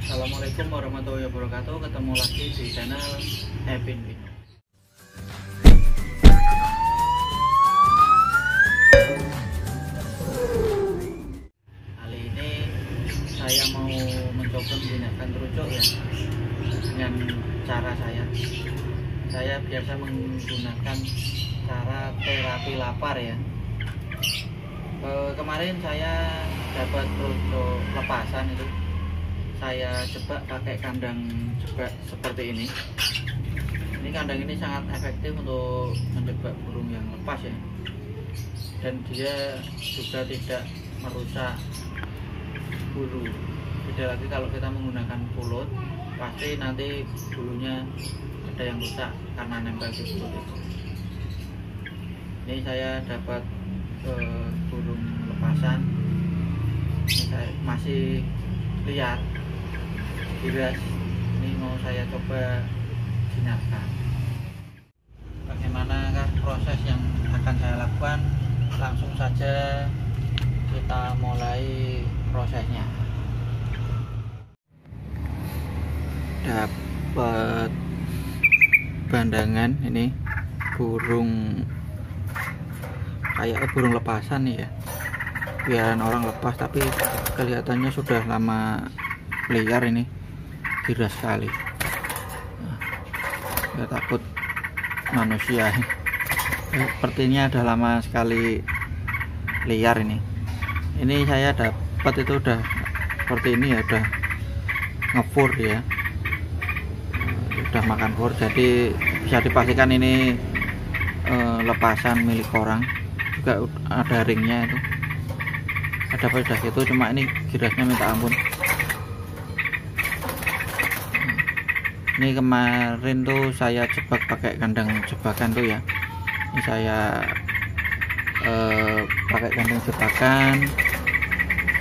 Assalamualaikum warahmatullahi wabarakatuh. Ketemu lagi di channel Evin Vino. Kali ini saya mau mencoba menggunakan trucuk ya, dengan cara saya biasa menggunakan cara terapi lapar ya. Kemarin saya dapat trucuk lepasan itu, saya jebak pakai kandang jebak seperti ini. Ini kandang ini sangat efektif untuk menjebak burung yang lepas ya, dan dia juga tidak merusak bulu. Beda lagi kalau kita menggunakan pulut, pasti nanti bulunya ada yang rusak karena nempel di pulut itu. Ini saya dapat burung lepasan, ini saya masih lihat biras. Ini mau saya coba jinakkan. Bagaimanakah proses yang akan saya lakukan? Langsung saja kita mulai prosesnya. Dapat bandangan ini burung, kayak burung lepasan nih ya, biaran orang lepas tapi kelihatannya sudah lama liar. Ini giras sekali, ya takut manusia. Sepertinya udah lama sekali liar ini. Ini saya dapat itu udah seperti ini ya, udah ngefur ya, udah makan fur, jadi bisa dipastikan ini lepasan milik orang. Juga ada ringnya itu, ada pada situ, cuma ini girasnya minta ampun. Ini kemarin tuh saya jebak pakai kandang jebakan tuh ya. Ini saya pakai kandang jebakan,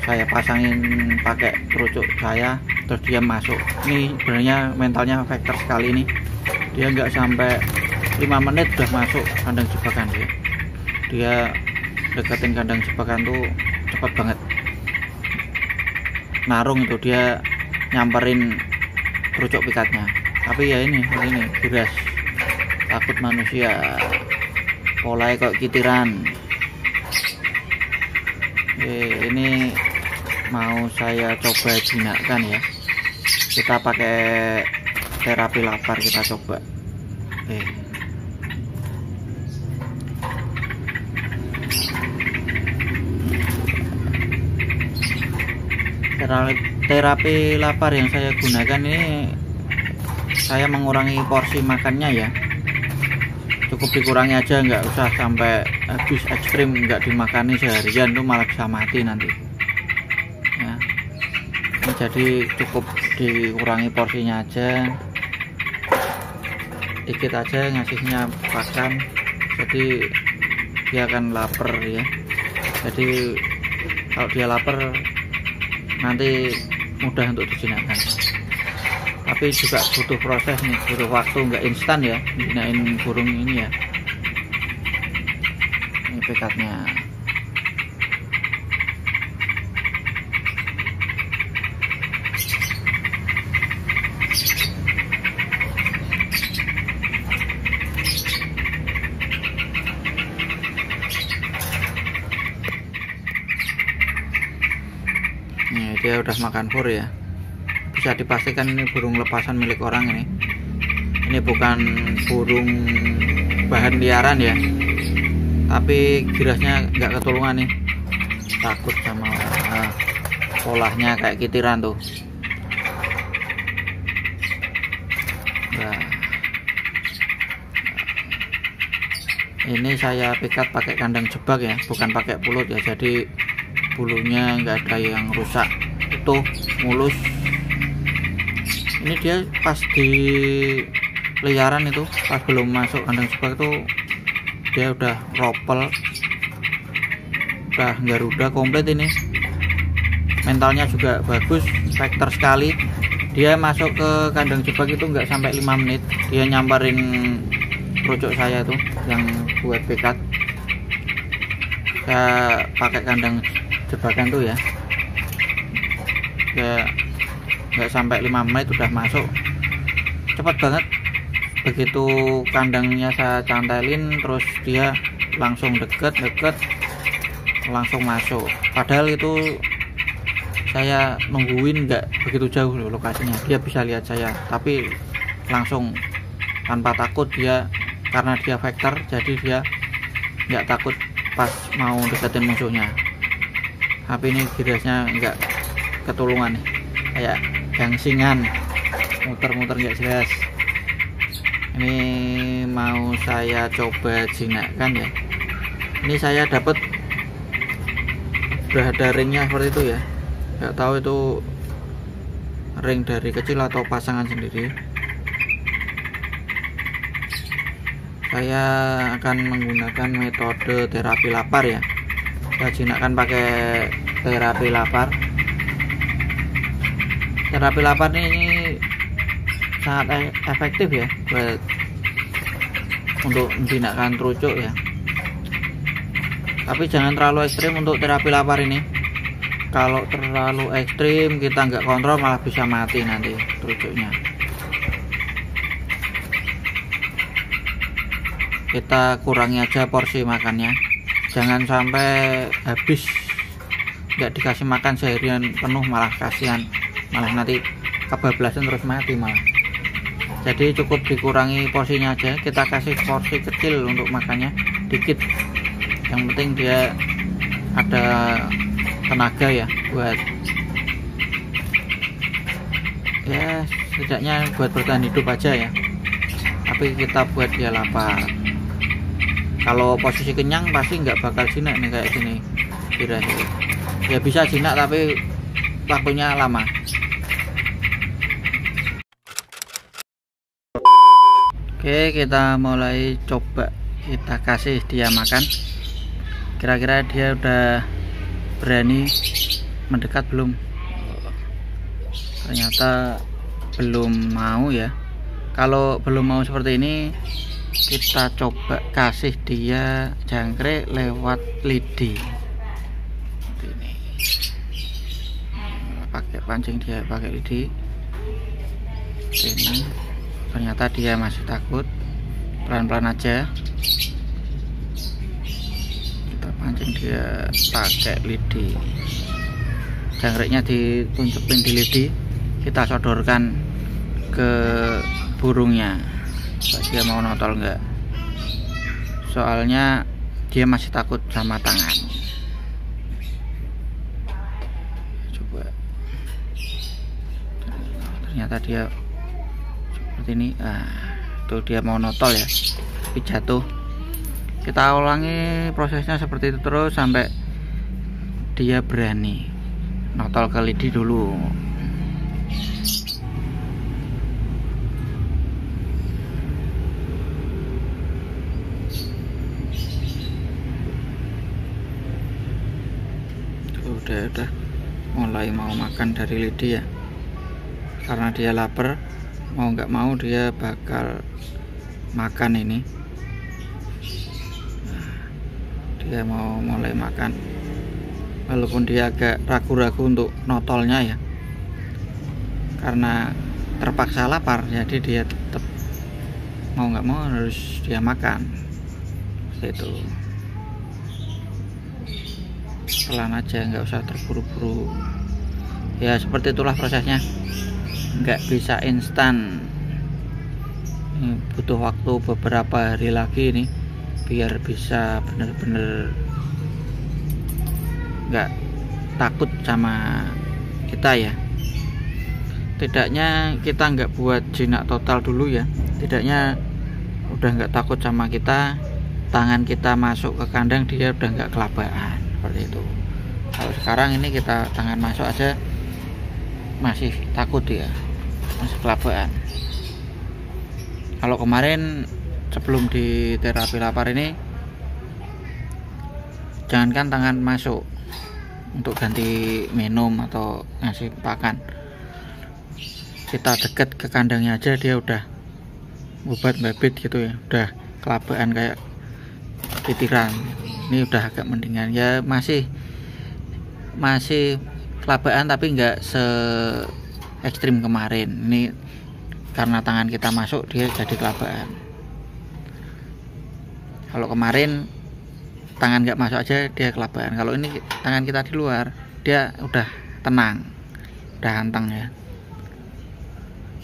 saya pasangin pakai trucuk saya, terus dia masuk. Ini sebenarnya mentalnya factor sekali nih, dia nggak sampai 5 menit udah masuk kandang jebakan. Dia deketin kandang jebakan tuh cepet banget. Narung itu dia nyamperin trucuk pikatnya. Tapi ya ini giras, takut manusia, polanya kok kitiran. Ini mau saya coba jinakkan ya. Kita pakai terapi lapar, kita coba. Terapi lapar yang saya gunakan ini, saya mengurangi porsi makannya ya, cukup dikurangi aja, nggak usah sampai habis ekstrim, nggak dimakani seharian tuh malah bisa mati nanti ya. Ini jadi cukup dikurangi porsinya aja, dikit aja ngasihnya pakan, jadi dia akan lapar ya. Jadi kalau dia lapar nanti mudah untuk dijinakkan. Tapi juga butuh proses nih, butuh waktu, nggak instan ya jinakin burung ini ya. Ini pikatnya. Nih dia udah makan fur ya. Bisa dipastikan ini burung lepasan milik orang ini. Ini bukan burung bahan liaran ya, tapi girasnya nggak ketulungan nih, takut sama polanya kayak kitiran tuh. Nah, ini saya pikat pakai kandang jebak ya, bukan pakai pulut ya, jadi bulunya nggak ada yang rusak, utuh, mulus. Ini dia pas di liaran itu, pas belum masuk kandang jebak itu dia udah ropel, udah garuda komplit. Ini mentalnya juga bagus, factor sekali. Dia masuk ke kandang jebak itu nggak sampai 5 menit, dia nyamperin trucuk saya tuh yang buat pikat. Saya pakai kandang jebakan tuh ya, nggak sampai 5 menit udah masuk, cepet banget. Begitu kandangnya saya cantelin terus dia langsung deket langsung masuk, padahal itu saya nungguin nggak begitu jauh loh lokasinya, dia bisa lihat saya tapi langsung tanpa takut dia, karena dia vector jadi dia nggak takut pas mau deketin musuhnya. HP ini girasnya nggak ketulungan nih, kayak gangsingan muter-muter nggak jelas. Ini mau saya coba jinakkan ya. Ini saya dapat udah ada ringnya seperti itu ya, nggak tahu itu ring dari kecil atau pasangan sendiri. Saya akan menggunakan metode terapi lapar ya, saya jinakkan pakai terapi lapar. Terapi lapar ini sangat efektif ya buat untuk menjinakkan trucuk ya, tapi jangan terlalu ekstrim untuk terapi lapar ini. Kalau terlalu ekstrim kita nggak kontrol malah bisa mati nanti trucuknya. Kita kurangi aja porsi makannya, jangan sampai habis nggak dikasih makan seharian penuh, malah kasihan, malah nanti kebablasan terus mati malah. Jadi cukup dikurangi porsinya aja, kita kasih porsi kecil untuk makannya dikit, yang penting dia ada tenaga ya buat ya setidaknya buat bertahan hidup aja ya, tapi kita buat dia lapar. Kalau posisi kenyang pasti nggak bakal jinak nih kayak gini kira-kira ya, bisa jinak tapi waktunya lama. Oke, kita mulai coba, kita kasih dia makan. Kira-kira dia udah berani mendekat belum? Ternyata belum mau ya. Kalau belum mau seperti ini, kita coba kasih dia jangkrik lewat lidi. Ini pakai pancing dia pakai lidi. Ini ternyata dia masih takut, pelan-pelan aja kita pancing dia pakai lidi. Jangkriknya ditunjukin di lidi, kita sodorkan ke burungnya, dia mau notol enggak, soalnya dia masih takut sama tangan. Coba, ternyata dia seperti ini. Tuh dia mau notol ya, tapi jatuh. Kita ulangi prosesnya seperti itu terus sampai dia berani notol ke lidi dulu. Udah mulai mau makan dari lidi ya, karena dia lapar, mau nggak mau dia bakal makan ini. Dia mau mulai makan, walaupun dia agak ragu-ragu untuk notolnya ya, karena terpaksa lapar, jadi dia tetap mau nggak mau harus dia makan. Seperti itu, pelan aja, nggak usah terburu-buru ya. Seperti itulah prosesnya, nggak bisa instan. Ini butuh waktu beberapa hari lagi nih biar bisa bener-bener nggak takut sama kita ya. Tidaknya kita nggak buat jinak total dulu ya, tidaknya udah nggak takut sama kita, tangan kita masuk ke kandang dia udah nggak kelabaan seperti itu. Kalau sekarang ini kita tangan masuk aja masih takut dia, masih kelabaan. Kalau kemarin sebelum di terapi lapar ini, jangankan tangan masuk untuk ganti minum atau ngasih pakan, kita deket ke kandangnya aja dia udah bubat babit gitu ya, udah kelabaan kayak titiran. Ini udah agak mendingan ya, masih kelabaan tapi nggak ekstrim kemarin. Ini karena tangan kita masuk dia jadi kelabakan. Kalau kemarin tangan nggak masuk aja dia kelabakan. Kalau ini tangan kita di luar dia udah tenang, udah anteng ya.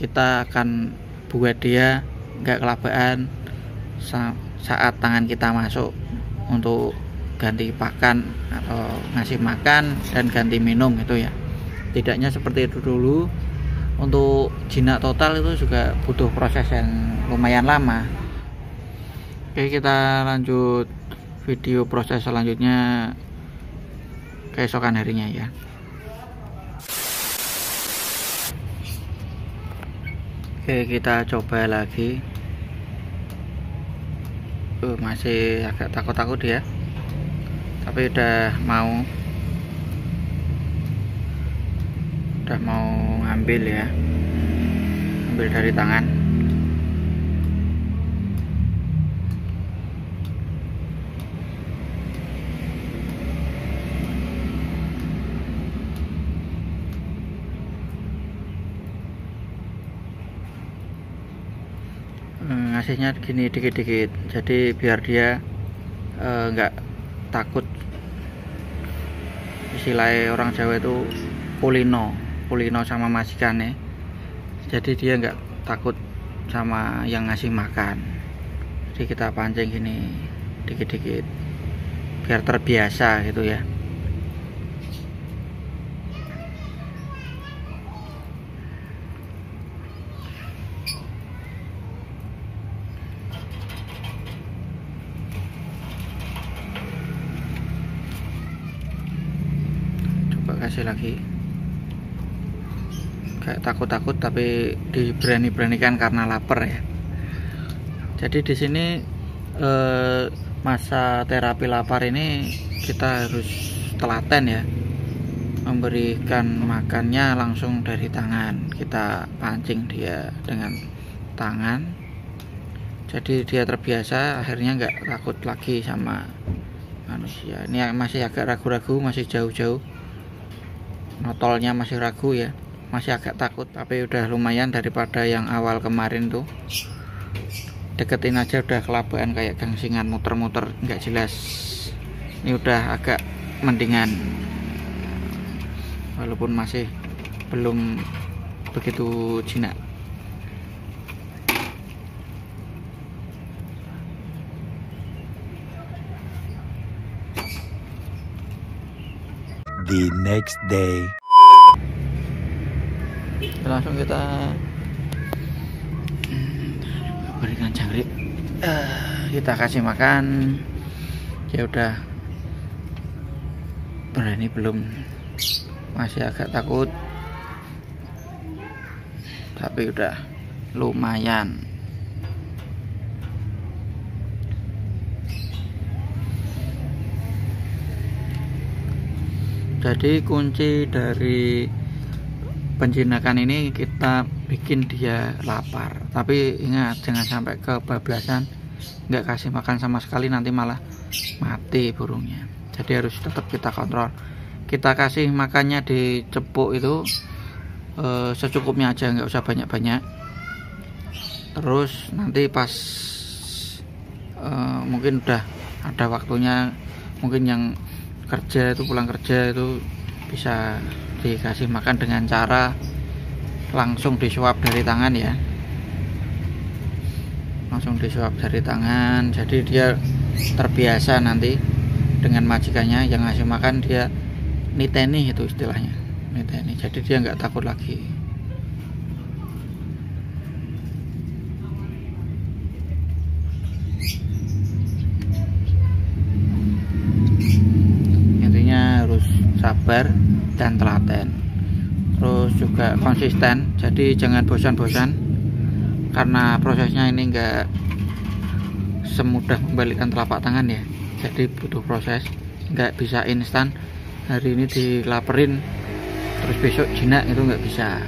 Kita akan buat dia nggak kelabakan saat tangan kita masuk untuk ganti pakan atau ngasih makan dan ganti minum itu ya. Tidaknya seperti itu dulu. Untuk jinak total itu juga butuh proses yang lumayan lama. Oke, kita lanjut video proses selanjutnya keesokan harinya ya. Oke, kita coba lagi. Masih agak takut-takut ya, tapi udah mau ngambil ya, ambil dari tangan. Ngasihnya gini dikit-dikit, jadi biar dia nggak takut. Istilahnya orang Jawa itu kulino sama majikannya, jadi dia nggak takut sama yang ngasih makan. Jadi kita pancing gini dikit-dikit biar terbiasa gitu ya. Kasih lagi, kayak takut-takut tapi diberani-beranikan karena lapar ya. Jadi di sini masa terapi lapar ini kita harus telaten ya, memberikan makannya langsung dari tangan. Kita pancing dia dengan tangan, jadi dia terbiasa, akhirnya nggak takut lagi sama manusia. Ini masih agak ragu-ragu, masih jauh-jauh, notolnya masih ragu ya, masih agak takut, tapi udah lumayan daripada yang awal kemarin tuh. Deketin aja udah kelabakan kayak gangsingan, muter-muter nggak jelas. Ini udah agak mendingan, walaupun masih belum begitu jinak. The next day. Langsung kita berikan jangkrik, kita kasih makan. Ya udah berani belum, masih agak takut, tapi udah lumayan. Jadi kunci dari penjinakan ini kita bikin dia lapar, tapi ingat jangan sampai kebablasan, nggak kasih makan sama sekali, nanti malah mati burungnya. Jadi harus tetap kita kontrol. Kita kasih makannya di cepuk itu secukupnya aja, nggak usah banyak-banyak. Terus nanti pas mungkin udah ada waktunya, mungkin yang kerja itu pulang kerja itu bisa dikasih makan dengan cara langsung disuap dari tangan ya, langsung disuap dari tangan. Jadi dia terbiasa nanti dengan majikannya yang ngasih makan, dia niteni itu istilahnya, niteni. Jadi dia nggak takut lagi. Sabar dan telaten, terus juga konsisten. Jadi jangan bosan-bosan, karena prosesnya ini enggak semudah membalikkan telapak tangan ya. Jadi butuh proses, nggak bisa instan. Hari ini dilaperin terus besok jinak, itu nggak bisa.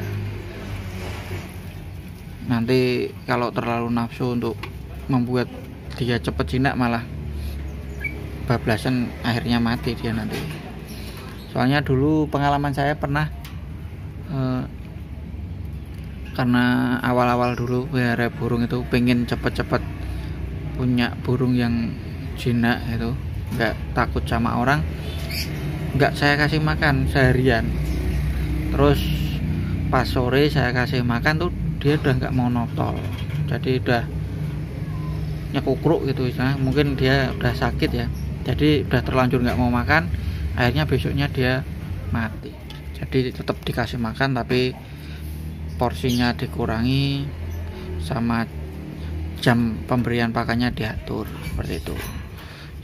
Nanti kalau terlalu nafsu untuk membuat dia cepet jinak, malah bablasan, akhirnya mati dia nanti. Soalnya dulu pengalaman saya pernah Karena awal-awal dulu pelihara burung itu pengen cepet-cepet punya burung yang jinak itu, nggak takut sama orang, nggak saya kasih makan seharian. Terus pas sore saya kasih makan tuh dia udah nggak mau notol, jadi udah nyekukruk gitu istilahnya. Mungkin dia udah sakit ya, jadi udah terlanjur nggak mau makan, akhirnya besoknya dia mati. Jadi tetap dikasih makan tapi porsinya dikurangi, sama jam pemberian pakannya diatur seperti itu.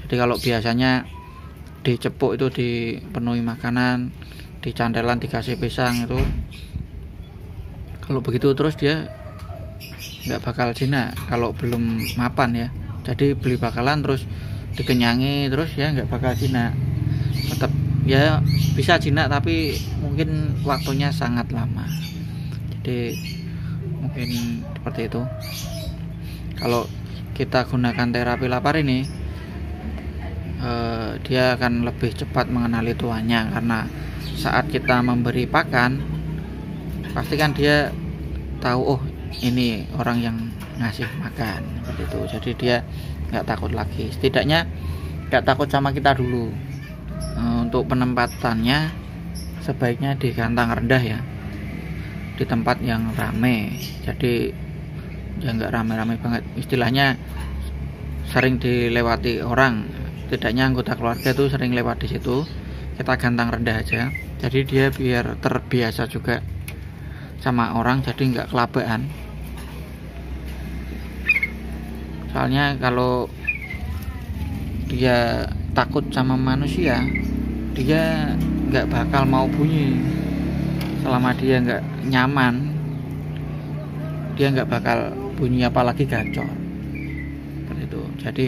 Jadi kalau biasanya dicepuk itu dipenuhi makanan, di candelan dikasih pisang itu, kalau begitu terus dia nggak bakal jinak kalau belum mapan ya. Jadi beli bakalan terus dikenyangi terus ya nggak bakal jinak. Tetap ya bisa jinak tapi mungkin waktunya sangat lama. Jadi mungkin seperti itu. Kalau kita gunakan terapi lapar ini, dia akan lebih cepat mengenali tuannya, karena saat kita memberi pakan pasti kan dia tahu, oh ini orang yang ngasih makan seperti itu. Jadi dia nggak takut lagi, setidaknya nggak takut sama kita dulu. Untuk penempatannya sebaiknya di kandang rendah ya, di tempat yang rame. Jadi ya nggak rame-rame banget, istilahnya sering dilewati orang, setidaknya anggota keluarga itu sering lewat di situ. Kita kandang rendah aja, jadi dia biar terbiasa juga sama orang, jadi nggak kelabaan. Soalnya kalau dia takut sama manusia, dia nggak bakal mau bunyi. Selama dia nggak nyaman, dia nggak bakal bunyi, apalagi gacor seperti itu. Jadi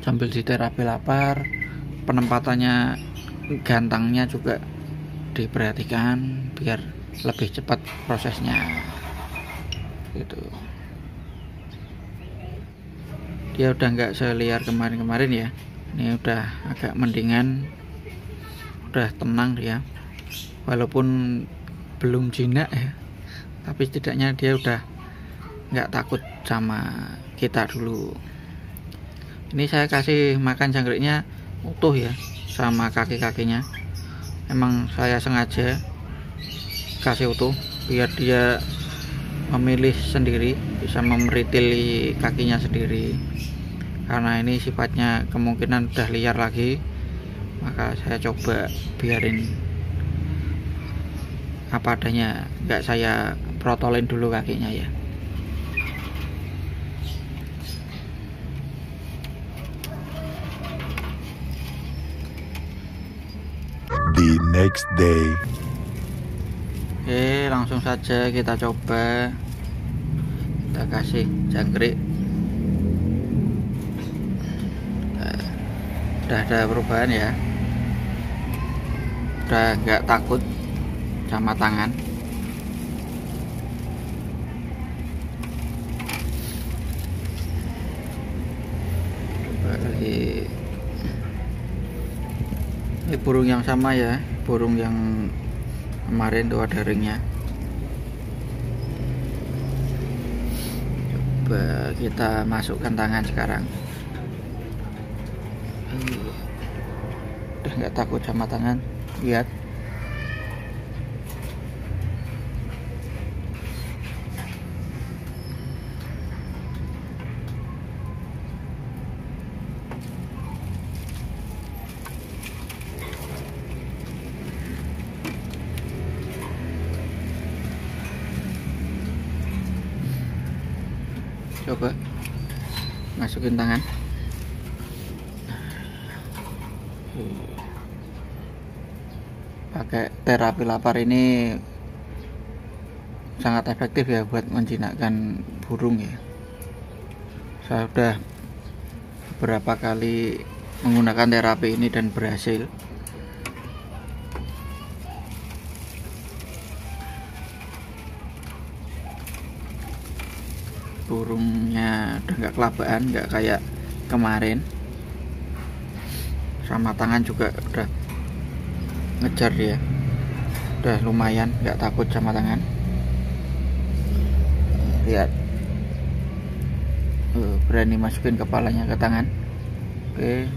sambil di terapi lapar, penempatannya, gantangnya juga diperhatikan biar lebih cepat prosesnya gitu. Dia udah nggak seliar kemarin-kemarin ya, ini udah agak mendingan, udah tenang dia, walaupun belum jinak ya, tapi setidaknya dia udah nggak takut sama kita dulu. Ini saya kasih makan jangkriknya utuh ya, sama kaki-kakinya. Emang saya sengaja kasih utuh biar dia memilih sendiri, bisa memeritili kakinya sendiri. Karena ini sifatnya kemungkinan udah liar lagi, maka saya coba biarin apa adanya, nggak saya protolin dulu kakinya ya. The next day. Oke, langsung saja kita coba, kita kasih jangkrik. Udah ada perubahan ya, udah nggak takut sama tangan. Coba lagi. Ini burung yang sama ya, burung yang kemarin tuh ada ringnya. Coba kita masukkan tangan sekarang. Udah nggak takut sama tangan, lihat. Coba masukin tangan. Pakai terapi lapar ini sangat efektif ya buat menjinakkan burung ya. Saya sudah beberapa kali menggunakan terapi ini dan berhasil. Burungnya udah nggak kelabaan, nggak kayak kemarin. Sama tangan juga udah ngejar dia. udah lumayan, nggak takut sama tangan. Lihat, berani masukin kepalanya ke tangan. Oke.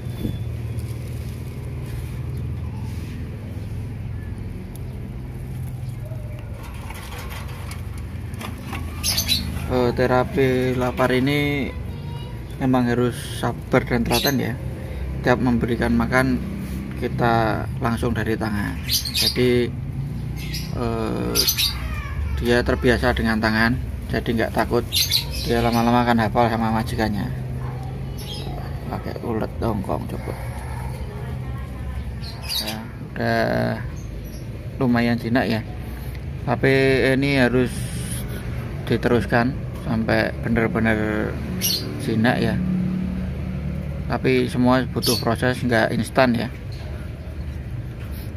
Terapi lapar ini memang harus sabar dan telaten ya. Tiap memberikan makan kita langsung dari tangan, jadi dia terbiasa dengan tangan, jadi nggak takut. Dia lama-lama akan hafal sama majikannya. Pakai ulet dongkong coba ya, udah lumayan jinak ya, tapi ini harus diteruskan sampai benar-benar jinak ya. Tapi semua butuh proses, nggak instan ya,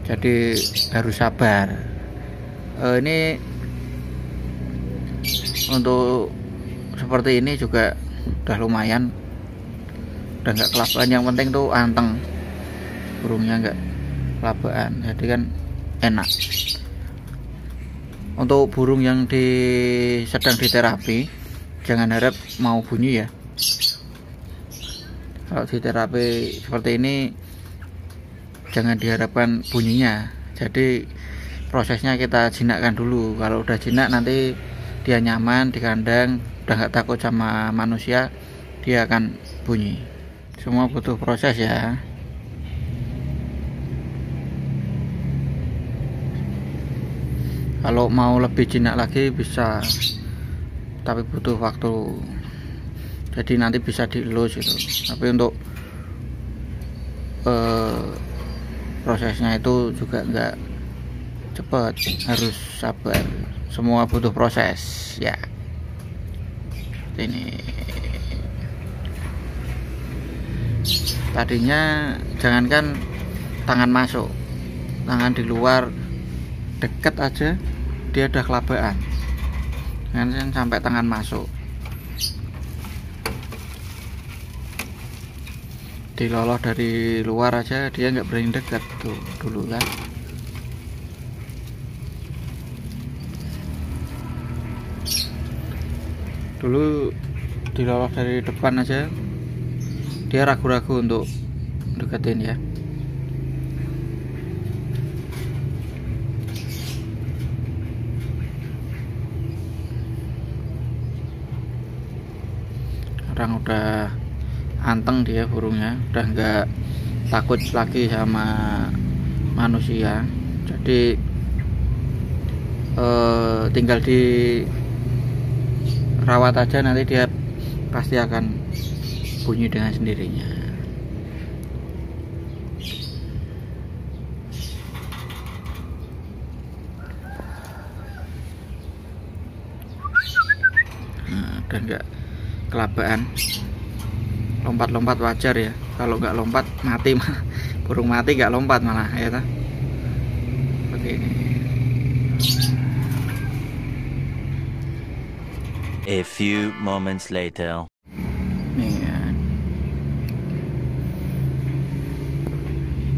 jadi harus sabar. Ini untuk seperti ini juga udah lumayan, udah nggak kelabaan. Yang penting tuh anteng, burungnya nggak kelabaan, jadi kan enak. Untuk burung yang sedang diterapi, jangan harap mau bunyi ya. Kalau diterapi seperti ini jangan diharapkan bunyinya, jadi prosesnya kita jinakkan dulu. Kalau udah jinak nanti dia nyaman di kandang, udah nggak takut sama manusia, dia akan bunyi. Semua butuh proses ya. Kalau mau lebih jinak lagi bisa, tapi butuh waktu, jadi nanti bisa dielus gitu. Tapi untuk prosesnya itu juga nggak cepat, harus sabar. Semua butuh proses ya. Ini tadinya jangankan tangan masuk, tangan di luar deket aja dia udah kelabaan, jangan sampai tangan masuk. Diloloh dari luar aja dia nggak berani dekat tuh dulu kan. Dulu diloloh dari depan aja dia ragu-ragu untuk deketin ya. Sekarang udah anteng dia burungnya, udah nggak takut lagi sama manusia, jadi tinggal dirawat aja, nanti dia pasti akan bunyi dengan sendirinya. Dan nggak kelabaan, lompat-lompat wajar ya. Kalau nggak lompat mati, burung mati nggak lompat malah ya toh. Seperti ini. A few moments later. Nih ya.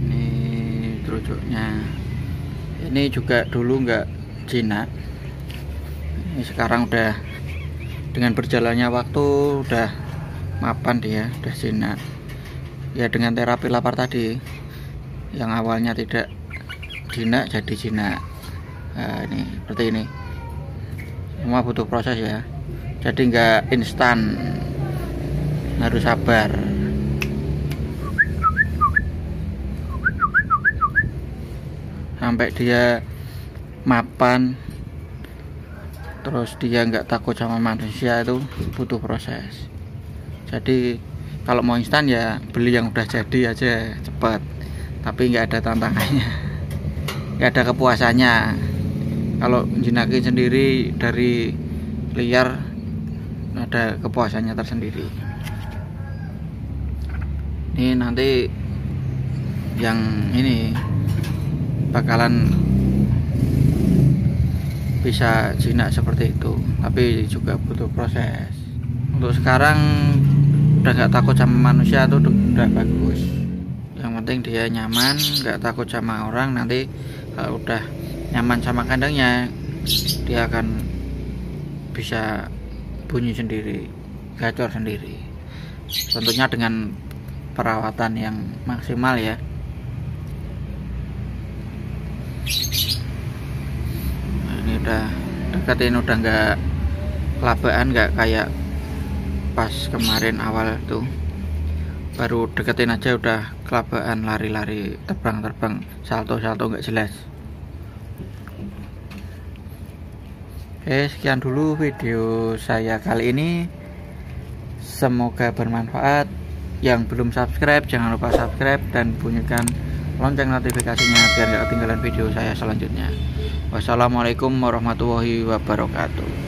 Ini terucuknya. Ini juga dulu nggak jinak. Ini sekarang udah, dengan berjalannya waktu udah mapan dia, udah jinak ya. Dengan terapi lapar tadi, yang awalnya tidak jinak jadi jinak. Nah, ini seperti ini. Semua butuh proses ya, jadi nggak instan, harus sabar. Sampai dia mapan, terus dia nggak takut sama manusia, itu butuh proses. Jadi kalau mau instan ya beli yang udah jadi aja, cepat, tapi nggak ada tantangannya, nggak ada kepuasannya. Kalau jinakin sendiri dari liar ada kepuasannya tersendiri. Ini nanti yang ini bakalan bisa jinak seperti itu, tapi juga butuh proses. Untuk sekarang udah nggak takut sama manusia, tuh udah bagus. Yang penting dia nyaman, nggak takut sama orang, nanti Kalau udah nyaman sama kandangnya, dia akan bisa bunyi sendiri, gacor sendiri. Tentunya dengan perawatan yang maksimal ya. Nah, ini udah deketin, udah nggak kelabaan, nggak kayak pas kemarin awal tuh. Baru deketin aja udah kelabaan, lari-lari, terbang-terbang, salto-salto nggak jelas. Oke, sekian dulu video saya kali ini. Semoga bermanfaat. Yang belum subscribe, jangan lupa subscribe dan bunyikan lonceng notifikasinya biar gak ketinggalan video saya selanjutnya. Wassalamualaikum warahmatullahi wabarakatuh.